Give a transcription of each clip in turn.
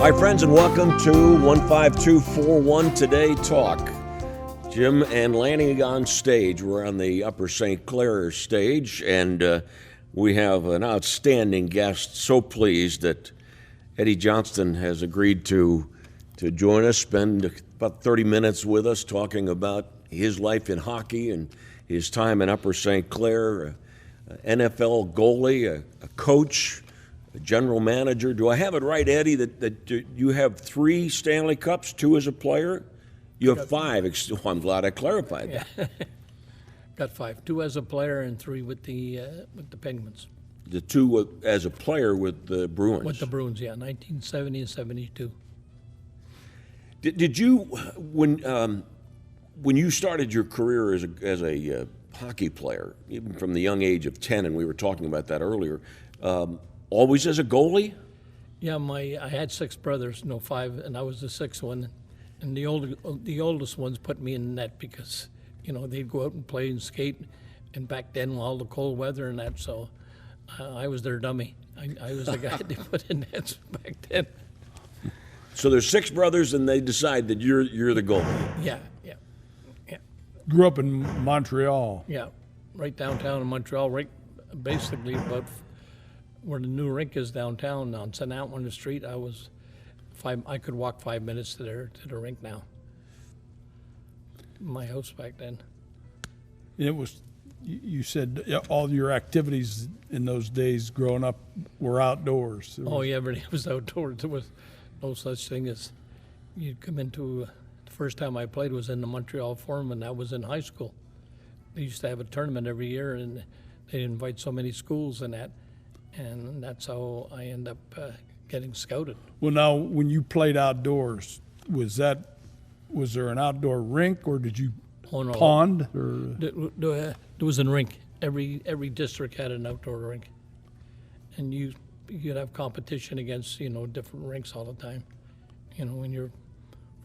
Hi, friends, and welcome to 15241 Today Talk. Jim and Lanny on stage. We're on the Upper St. Clair stage, and we have an outstanding guest. So pleased that Eddie Johnston has agreed to join us, spend about 30 minutes with us talking about his life in hockey and his time in Upper St. Clair, NFL goalie, a coach, a general manager. Do I have it right, Eddie, that you have 3 Stanley Cups, 2 as a player? You have 5. Oh, I'm glad I clarified that. Yeah. Got 5, 2 as a player and 3 with the Penguins. The 2 as a player with the Bruins. With the Bruins, yeah, 1970 and 72. Did you, when you started your career as a hockey player, even from the young age of 10, and we were talking about that earlier, always as a goalie? Yeah, I had 6 brothers, 5, and I was the 6th one. And the oldest ones put me in net because, they'd go out and play and skate. And back then, all the cold weather and that, so I was their dummy. I was the guy they put in nets back then. So there's 6 brothers, and they decide that you're the goalie. Yeah. Grew up in Montreal. Yeah, right downtown in Montreal, right basically about where the new rink is downtown on St. Antoine Street. I could walk 5 minutes to the rink now. My house back then. It was, you said all your activities in those days growing up were outdoors. Everything was outdoors. There was no such thing as you'd come into. The first time I played was in the Montreal Forum, and that was in high school. They used to have a tournament every year, and they'd invite so many schools and that, and that's how I end up getting scouted. Well, now, when you played outdoors, was there an outdoor rink, or did you pond? Or? There was a rink. Every district had an outdoor rink, and you'd have competition against different rinks all the time. When you're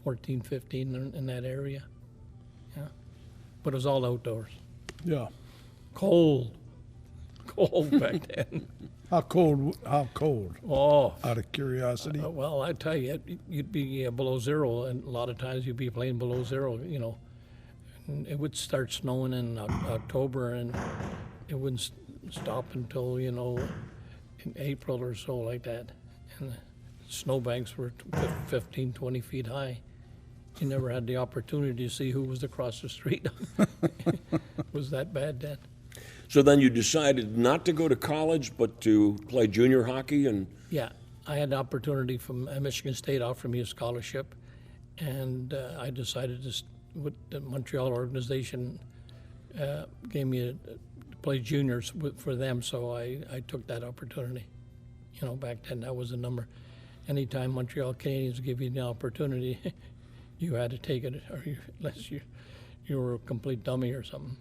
14, 15 in that area. Yeah, but it was all outdoors. Yeah. Cold back then. How cold? Oh, out of curiosity. Well, I tell you, you'd be below 0, and a lot of times you'd be playing below 0. And it would start snowing in October, and it wouldn't stop until in April or so, like that. And the snowbanks were 15, 20 feet high. You never had the opportunity to see who was across the street. It was that bad then. So then you decided not to go to college, but to play junior hockey? Yeah, I had the opportunity from Michigan State offered me a scholarship, and I decided with the Montreal organization gave me to play juniors for them, so I took that opportunity. Back then that was the number. Anytime Montreal Canadiens give you the opportunity, you had to take it, unless you were a complete dummy or something.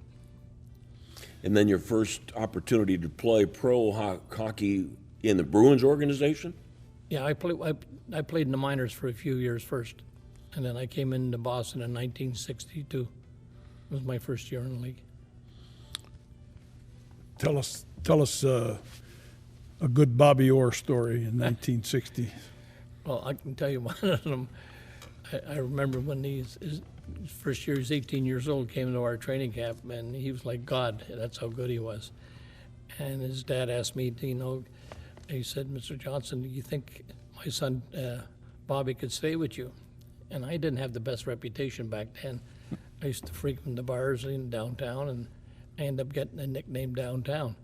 And then your first opportunity to play pro hockey in the Bruins organization? Yeah, I played in the minors for a few years first, and then I came into Boston in 1962. It was my first year in the league. Tell us a good Bobby Orr story in 1960. Well, I can tell you one of them. I remember when his first year, he was 18 years old, came to our training camp, and he was like God. That's how good he was. And his dad asked me, he said, "Mr. Johnson, do you think my son Bobby could stay with you?" And I didn't have the best reputation back then. I used to frequent the bars in downtown, and I ended up getting a nickname downtown.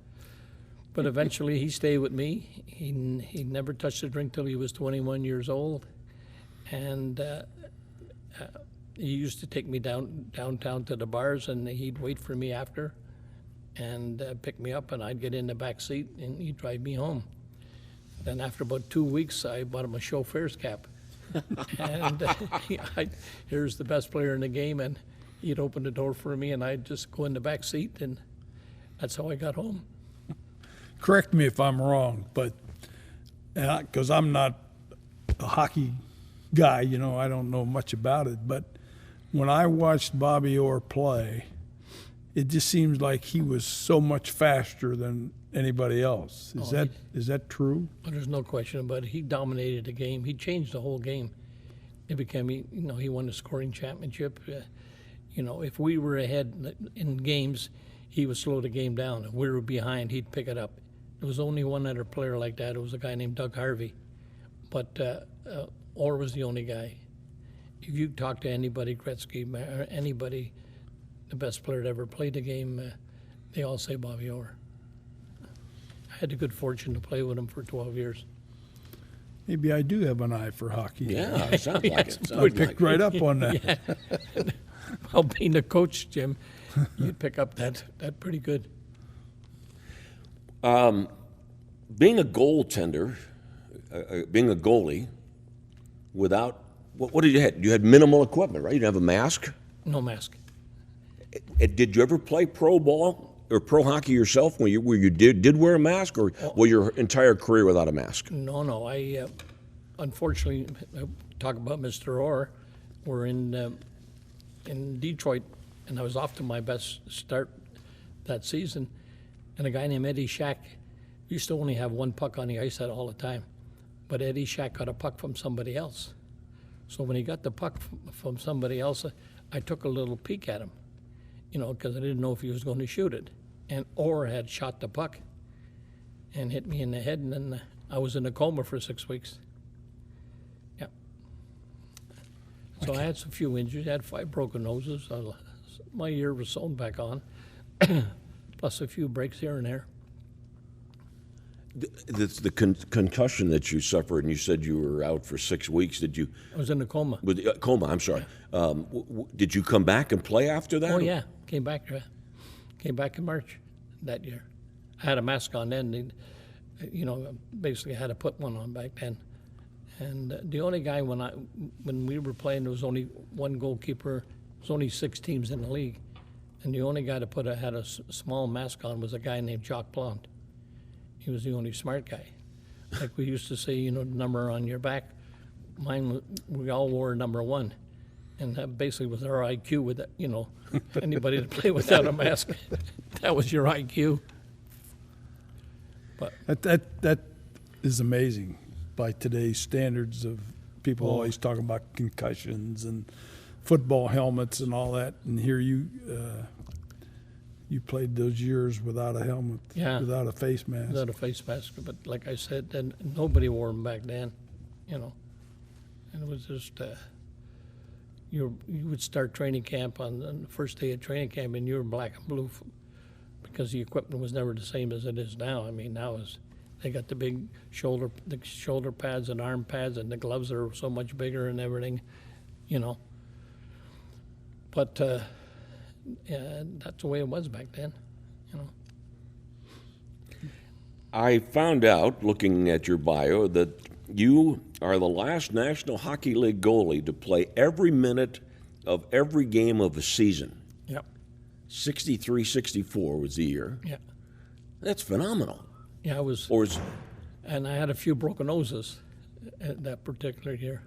But eventually he stayed with me. He never touched a drink till he was 21 years old. And he used to take me downtown to the bars, and he'd wait for me after and pick me up, and I'd get in the back seat, and he'd drive me home. Then after about 2 weeks, I bought him a chauffeur's cap. And here's the best player in the game, and he'd open the door for me, and I'd just go in the back seat, and that's how I got home. Correct me if I'm wrong, but because I'm not a hockey guy, I don't know much about it, but when I watched Bobby Orr play, it just seems like he was so much faster than anybody else. Is that true? But there's no question about it. He dominated the game. He changed the whole game. It became, he won the scoring championship. If we were ahead in games, he would slow the game down. If we were behind, he'd pick it up. There was only one other player like that. It was a guy named Doug Harvey. But Orr was the only guy. If you talk to anybody, Gretzky, or anybody, the best player that ever played the game, they all say Bobby Orr. I had the good fortune to play with him for 12 years. Maybe I do have an eye for hockey. Yeah, it sounds like it. I picked right up on that. Yeah. Well, being a coach, Jim, you'd pick up that pretty good. Being a goaltender, being a goalie, without what did you have? You had minimal equipment, right? You didn't have a mask. No mask. Did you ever play pro ball or pro hockey yourself, where you did wear a mask, or were your entire career without a mask? No. I unfortunately talk about Mr. Orr. We're in Detroit, and I was off to my best start that season. And a guy named Eddie Shack used to only have one puck on the ice all the time, but Eddie Shack got a puck from somebody else. So when he got the puck from somebody else, I took a little peek at him, because I didn't know if he was going to shoot it. And Orr had shot the puck and hit me in the head, and then I was in a coma for 6 weeks. Yeah. So I had a few injuries. I had 5 broken noses. My ear was sewn back on, plus a few breaks here and there. The concussion that you suffered, and you said you were out for 6 weeks. Did you? I was in a coma. With coma, I'm sorry. Did you come back and play after that? Oh yeah, came back in March that year. I had a mask on then. Basically had to put one on back then. And the only guy when we were playing, there was only one goalkeeper. There's only 6 teams in the league, and the only guy that had a small mask on was a guy named Jacques Blond. He was the only smart guy. Like we used to say, the number on your back. We all wore number 1, and that basically was our IQ with it. Anybody that played without a mask, that was your IQ. But That is amazing by today's standards of people always talking about concussions and football helmets and all that. And here you played those years without a helmet, without a face mask. Without a face mask. But like I said, and nobody wore them back then, And it was just, you would start training camp on the first day of training camp, and you were black and blue because the equipment was never the same as it is now. I mean, now they got the big shoulder pads and arm pads, and the gloves are so much bigger and everything, But that's the way it was back then, I found out, looking at your bio, that you are the last National Hockey League goalie to play every minute of every game of a season. Yep. 63-64 was the year. Yeah. That's phenomenal. Yeah, I was. And I had a few broken noses that particular year.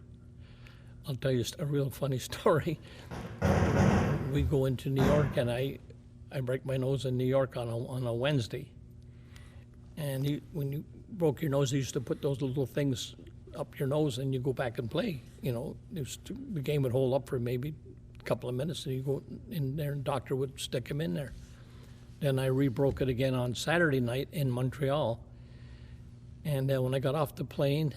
I'll tell you a real funny story. We go into New York, and I break my nose in New York on a Wednesday. And when you broke your nose, they used to put those little things up your nose, and you go back and play. The game would hold up for maybe a couple of minutes, and you go in there, and the doctor would stick him in there. Then I re-broke it again on Saturday night in Montreal. And when I got off the plane,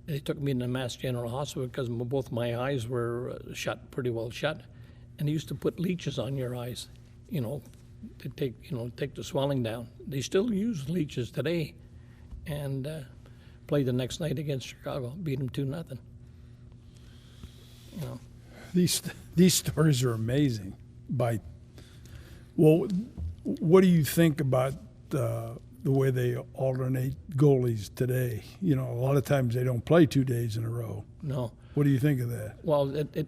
they took me to the Mass General Hospital because both my eyes were pretty well shut. And they used to put leeches on your eyes, to take the swelling down. They still use leeches today, and played the next night against Chicago, beat them 2-0. These stories are amazing. What do you think about the way they alternate goalies today? A lot of times they don't play 2 days in a row. No. What do you think of that? Well, it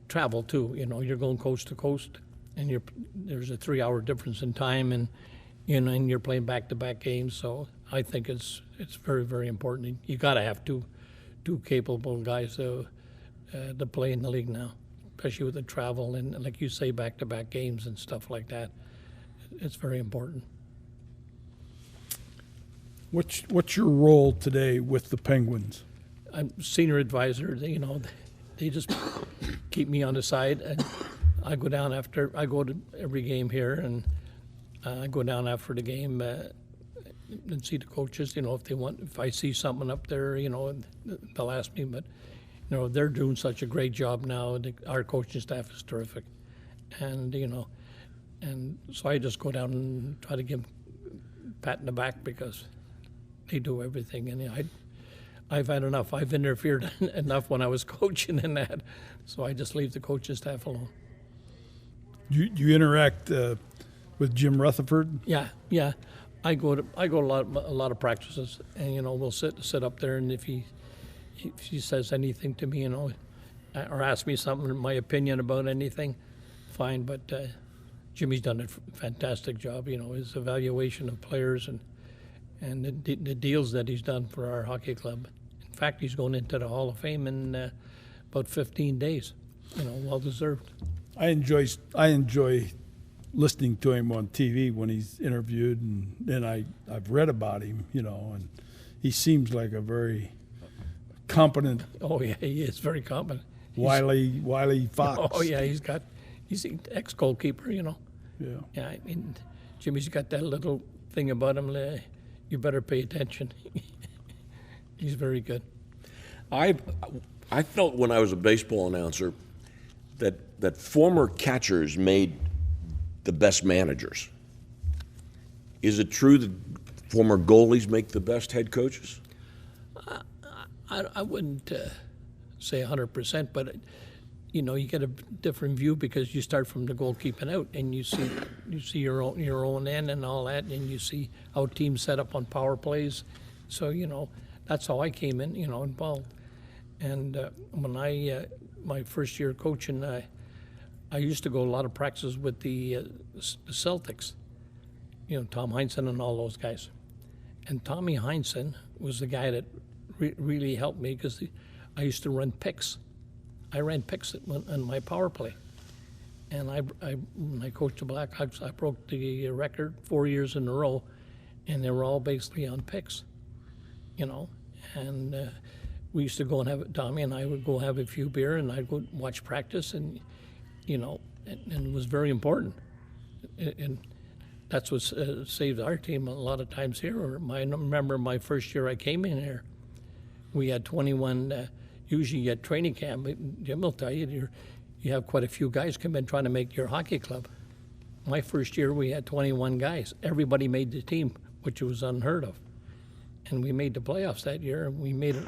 travel too. You're going coast to coast, and there's a 3-hour difference in time, and and you're playing back-to-back games. So I think it's very, very important. You got to have two capable guys to play in the league now, especially with the travel and, like you say, back-to-back games and stuff like that. It's very important. What's your role today with the Penguins? I'm senior advisor. They just keep me on the side, and I go down after. I go to every game here, and I go down after the game and see the coaches. If they want, if I see something up there, they'll ask me. But they're doing such a great job now. Our coaching staff is terrific, and and so I just go down and try to give them a pat in the back because they do everything, and I've had enough. I've interfered enough when I was coaching in that, so I just leave the coaching staff alone. Do you interact with Jim Rutherford? Yeah. I go to a lot of practices, and we'll sit up there, and if he says anything to me, or asks me something, my opinion about anything, fine. But Jimmy's done a fantastic job. His evaluation of players and the deals that he's done for our hockey club. In fact, he's going into the Hall of Fame in about 15 days. Well deserved. I enjoy listening to him on TV when he's interviewed, and then I've read about him, and he seems like a very competent. Oh yeah, he is very competent. Wily fox. Oh yeah, he's an ex-goalkeeper. Yeah. Yeah, I mean, Jimmy's got that little thing about him. You better pay attention. He's very good. I felt when I was a baseball announcer that former catchers made the best managers. Is it true that former goalies make the best head coaches? I wouldn't say 100%, but you get a different view because you start from the goalkeeping out, and you see your own end and all that, and you see how teams set up on power plays. So that's how I came in, involved. And when my first year coaching, I used to go a lot of practices with the Celtics, Tom Heinsohn and all those guys. And Tommy Heinsohn was the guy that really helped me because I used to run picks. I ran picks on my power play. And when I coached the Blackhawks, I broke the record 4 years in a row, and they were all basically on picks, And we used to go and have Tommy and I would go have a few beer, and I'd go watch practice, and and it was very important. And that's what saved our team a lot of times here. I remember my first year I came in here, we had 21. Usually at training camp, Jim will tell you, you have quite a few guys come in trying to make your hockey club. My first year, we had 21 guys. Everybody made the team, which was unheard of. And we made the playoffs that year, and we made it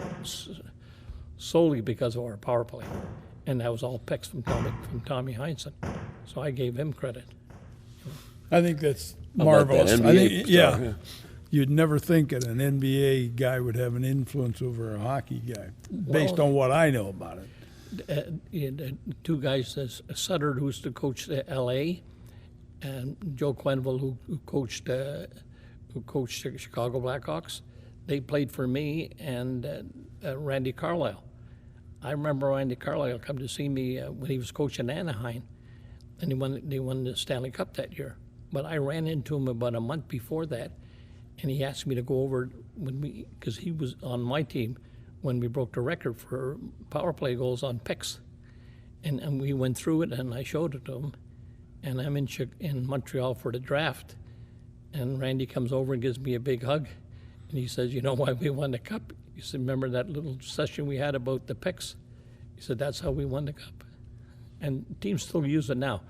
solely because of our power play. And that was all picks from Tommy Heinsohn. So I gave him credit. I think that's How about that marvelous. NBA Yeah. yeah. You'd never think that an NBA guy would have an influence over a hockey guy, based on what I know about it. The two guys, Sutter, who used to coach L.A., and Joe Quenville, who coached the Chicago Blackhawks. They played for me, and Randy Carlyle. I remember Randy Carlyle come to see me when he was coaching Anaheim, and they won the Stanley Cup that year. But I ran into him about a month before that, and he asked me to go over because he was on my team when we broke the record for power play goals on picks. And we went through it, and I showed it to him. And I'm in Montreal for the draft, and Randy comes over and gives me a big hug. And he says, "You know why we won the cup?" He said, "Remember that little session we had about the picks?" He said, "That's how we won the cup." And teams still use it now.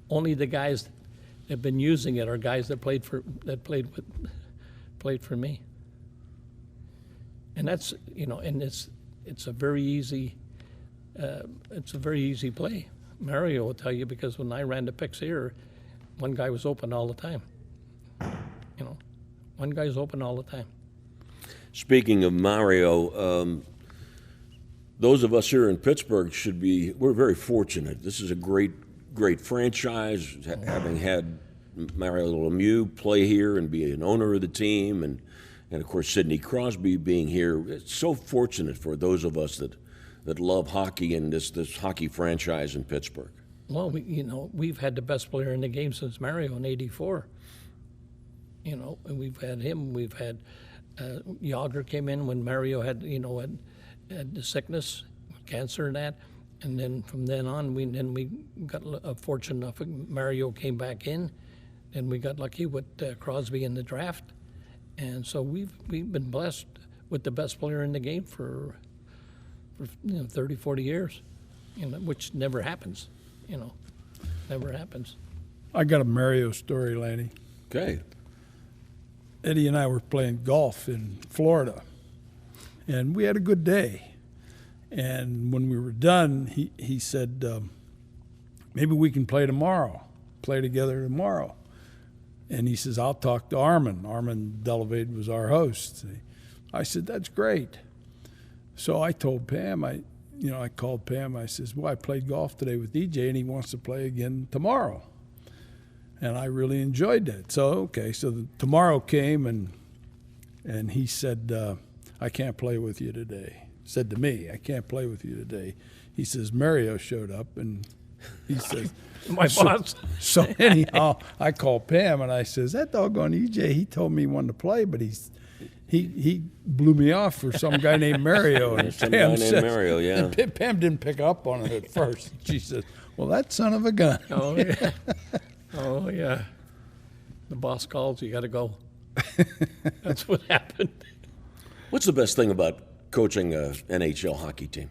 Only the guys that have been using it are guys that played for me. And that's and it's a very easy play. Mario will tell you, because when I ran the picks here, one guy was open all the time. One guy's open all the time. Speaking of Mario, those of us here in Pittsburgh we're very fortunate. This is a great franchise, having had Mario Lemieux play here and be an owner of the team, and of course Sidney Crosby being here. It's so fortunate for those of us that love hockey and this hockey franchise in Pittsburgh. Well, we've had the best player in the game since Mario in '84. And we've had him. We've had Yager came in when Mario had had the sickness, cancer and that, and then from then on we got fortunate enough. Mario came back in, and we got lucky with Crosby in the draft, and so we've been blessed with the best player in the game for 30, 40 years, which never happens, never happens. I got a Mario story, Lanny. Okay. Eddie and I were playing golf in Florida, and we had a good day. And when we were done, he said, maybe we can play together tomorrow. And he says, I'll talk to Armin. Armin Delavade was our host. I said, that's great. So I told Pam, I called Pam, I says, well, I played golf today with DJ, and he wants to play again tomorrow. And I really enjoyed that. So tomorrow came, and he said, I can't play with you today. Said to me, I can't play with you today. He says, Mario showed up, and he says, my boss. So anyhow, I called Pam, and I says, that doggone EJ, he told me he wanted to play, but he blew me off for some guy named Mario. And Some guy named Mario, yeah. And Pam didn't pick up on it at first. She said, well, that son of a gun. Oh, yeah. Oh, yeah. The boss calls, you got to go. That's what happened. What's the best thing about coaching an NHL hockey team?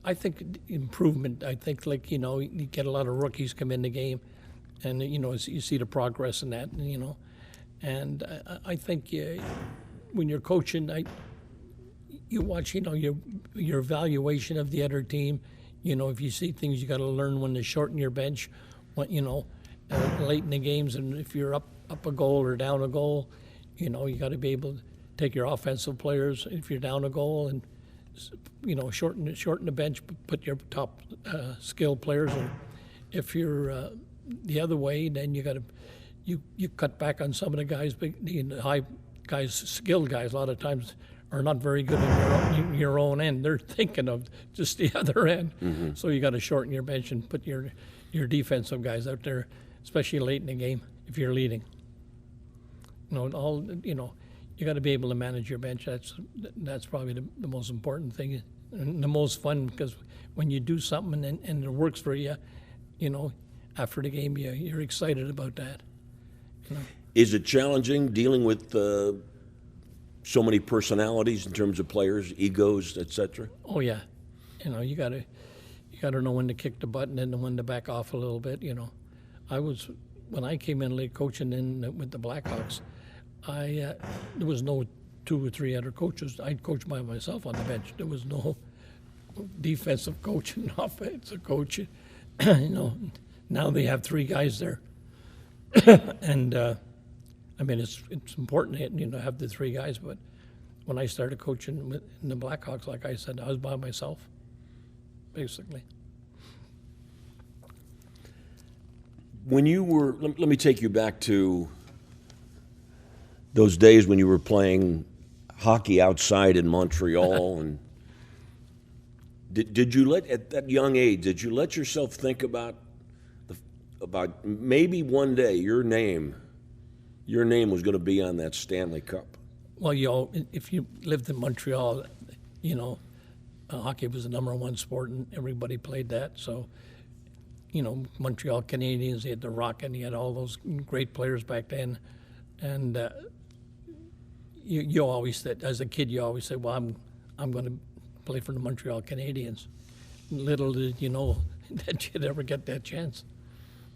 I think improvement. I think, you get a lot of rookies come in the game, and, you see the progress in that, And I think when you're coaching, you watch, your evaluation of the other team. If you see things, you got to learn when to shorten your bench, late in the games, and if you're up a goal or down a goal, you got to be able to take your offensive players if you're down a goal and shorten the bench, put your top skilled players. And if you're the other way, then you got to you cut back on some of the guys, the high guys, skilled guys. A lot of times are not very good in your own end. They're thinking of just the other end. Mm-hmm. So you got to shorten your bench and put your defensive guys out there, especially late in the game if you're leading. You got to be able to manage your bench. That's probably the most important thing and the most fun, because when you do something and it works for you, after the game you're excited about that. Is it challenging dealing with so many personalities in terms of players, egos, etc.? Oh yeah, you got to know when to kick the button and when to back off a little bit. When I came in late coaching with the Blackhawks, there was no 2 or 3 other coaches. I coached by myself on the bench. There was no defensive coach and offensive coach. Now they have 3 guys there, and it's important to have the 3 guys. But when I started coaching in the Blackhawks, like I said, I was by myself, basically. When you were, let me take you back to those days when you were playing hockey outside in Montreal, and did you at that young age, did you let yourself think about maybe one day your name was going to be on that Stanley Cup? Well, if you lived in Montreal, hockey was the number 1 sport, and everybody played that. So, Montreal Canadiens, you had the Rock, and you had all those great players back then, and you always said, as a kid, you always said, well, I'm going to play for the Montreal Canadiens. Little did you know that you'd ever get that chance.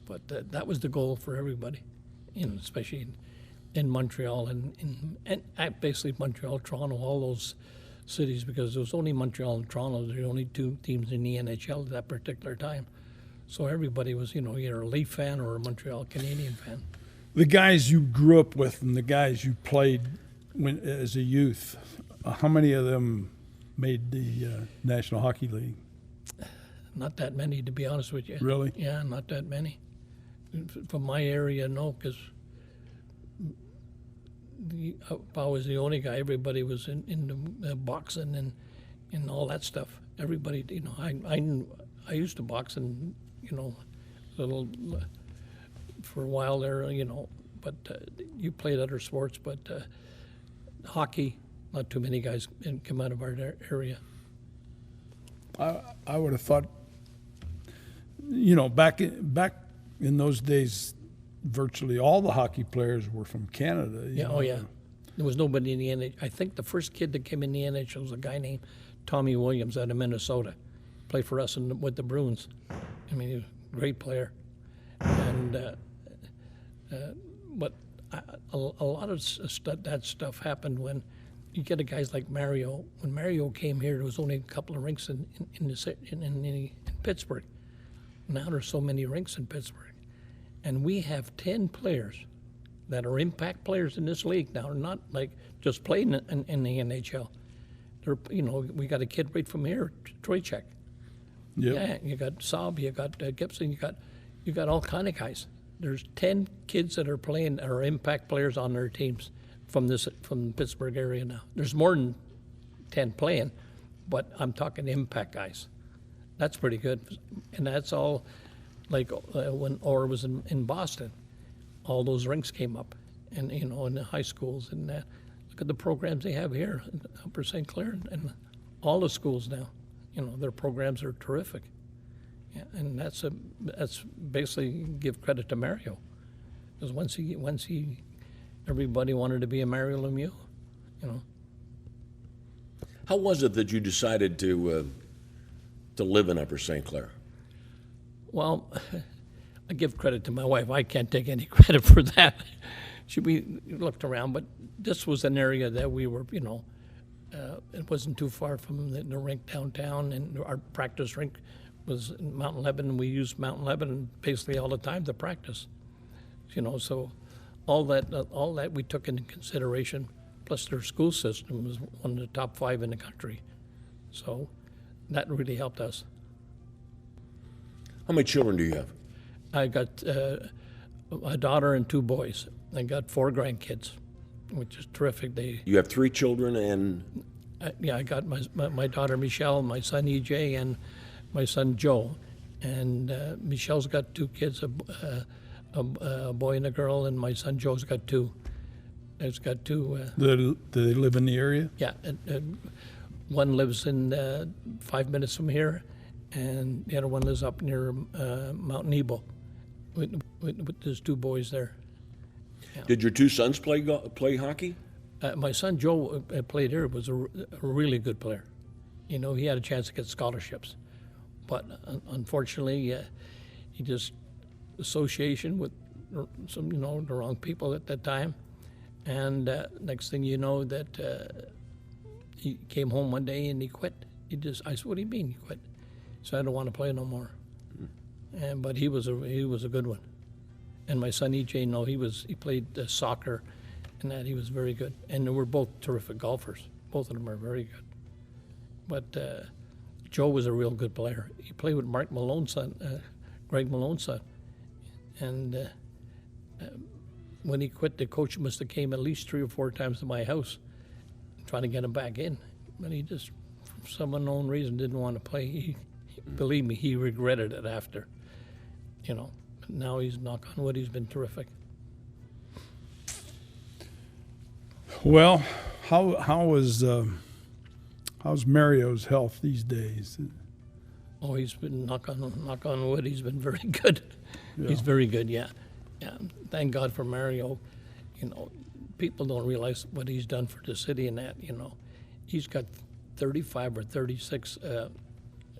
But that was the goal for everybody, especially in Montreal and basically Montreal, Toronto, all those cities, because there was only Montreal and Toronto. There were only 2 teams in the NHL at that particular time. So everybody was, either a Leaf fan or a Montreal Canadian fan. The guys you grew up with and the guys you played as a youth, how many of them made the National Hockey League? Not that many, to be honest with you. Really? Yeah, not that many. From my area, no, because I was the only guy. Everybody was in the boxing and all that stuff. Everybody, I used to box and, little for a while there, But you played other sports, but hockey, not too many guys come out of our area. I would have thought, back in those days, virtually all the hockey players were from Canada. Yeah, oh yeah. There was nobody in the NHL. I think the first kid that came in the NHL was a guy named Tommy Williams out of Minnesota. Played for us with the Bruins. I mean, he was a great player. And but a lot of that stuff happened when you get guys like Mario. When Mario came here, there was only a couple of rinks in Pittsburgh. Now there's so many rinks in Pittsburgh. And we have 10 players that are impact players in this league now, not like just playing in the NHL. They're, we got a kid right from here, Troychek. Yep. Yeah, you got Saab, you got Gibson, you got all kind of guys. There's 10 kids that are playing, are impact players on their teams from the Pittsburgh area now. There's more than 10 playing, but I'm talking impact guys. That's pretty good, and that's all. Like when Orr was in Boston, all those rinks came up, and in the high schools, and look at the programs they have here in Upper St. Clair, and all the schools now, their programs are terrific, yeah, and that's basically give credit to Mario, because once he everybody wanted to be a Mario Lemieux, How was it that you decided to live in Upper St. Clair? Well, I give credit to my wife. I can't take any credit for that. We looked around, but this was an area that we were, it wasn't too far from the rink downtown, and our practice rink was in Mount Lebanon. We used Mount Lebanon basically all the time to practice, so all that we took into consideration, plus their school system was one of the top 5 in the country. So that really helped us. How many children do you have? I got a daughter and 2 boys. I got 4 grandkids, which is terrific. You have 3 children and... I got my daughter Michelle, my son EJ, and my son Joe. And Michelle's got 2 kids, a boy and a girl, and my son Joe's got 2. He's got 2. Do they live in the area? Yeah. One lives in 5 minutes from here, and the other one lives up near Mount Nebo. There's 2 boys there. Yeah. Did your 2 sons play hockey? My son Joe played here. Was a really good player. He had a chance to get scholarships, but unfortunately, he just association with some the wrong people at that time, and next thing you know that he came home one day and he quit. I said, "What do you mean you quit?" So I don't want to play no more. But he was a good one. And my son EJ, he played soccer, and that he was very good. And they were both terrific golfers. Both of them are very good. But Joe was a real good player. He played with Mark Malone's son, Greg Malone's son. And when he quit, the coach must have came at least 3 or 4 times to my house trying to get him back in. But he just, for some unknown reason, didn't want to play. Believe me, he regretted it after. Now he's, knock on wood, he's been terrific. Well, how's Mario's health these days? Oh, he's been knock on wood. He's been very good. Yeah. He's very good. Yeah. Thank God for Mario. People don't realize what he's done for the city and that. He's got 35 or 36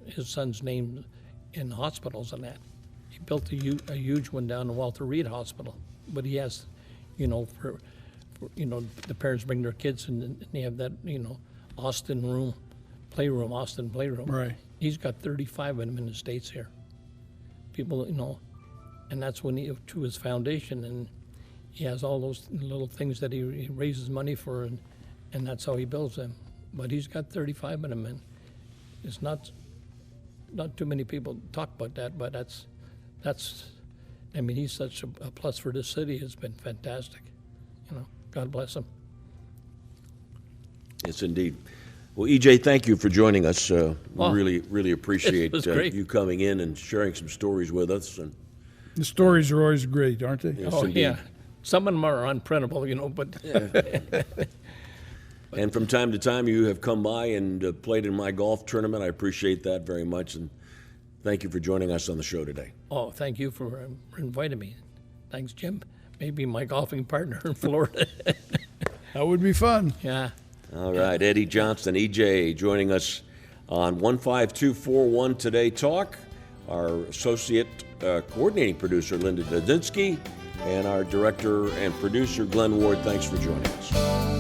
his son's name in hospitals and that. He built a huge one down in Walter Reed Hospital, but he has, for the parents bring their kids and they have that, Austin playroom. Right. He's got 35 of them in the States here. People, and that's when he, to his foundation, and he has all those little things that he raises money for, and that's how he builds them. But he's got 35 of them, and it's not too many people talk about that, but that's he's such a plus for this city. It's been fantastic. God bless him. Yes, indeed. Well, EJ, thank you for joining us. We Well, really appreciate great. you coming in and sharing some stories with us. And The stories are always great, aren't they? yes, Oh indeed. yeah, Some of them are unprintable, but And from time to time, you have come by and played in my golf tournament. I appreciate that very much, and thank you for joining us on the show today. oh, thank you for inviting me. Thanks, Jim. Maybe my golfing partner in Florida. That would be fun. Yeah. All right, Eddie Johnston, EJ, joining us on 15241 Today Talk. Our associate coordinating producer, Linda Dodinsky, and our director and producer, Glenn Ward. Thanks for joining us.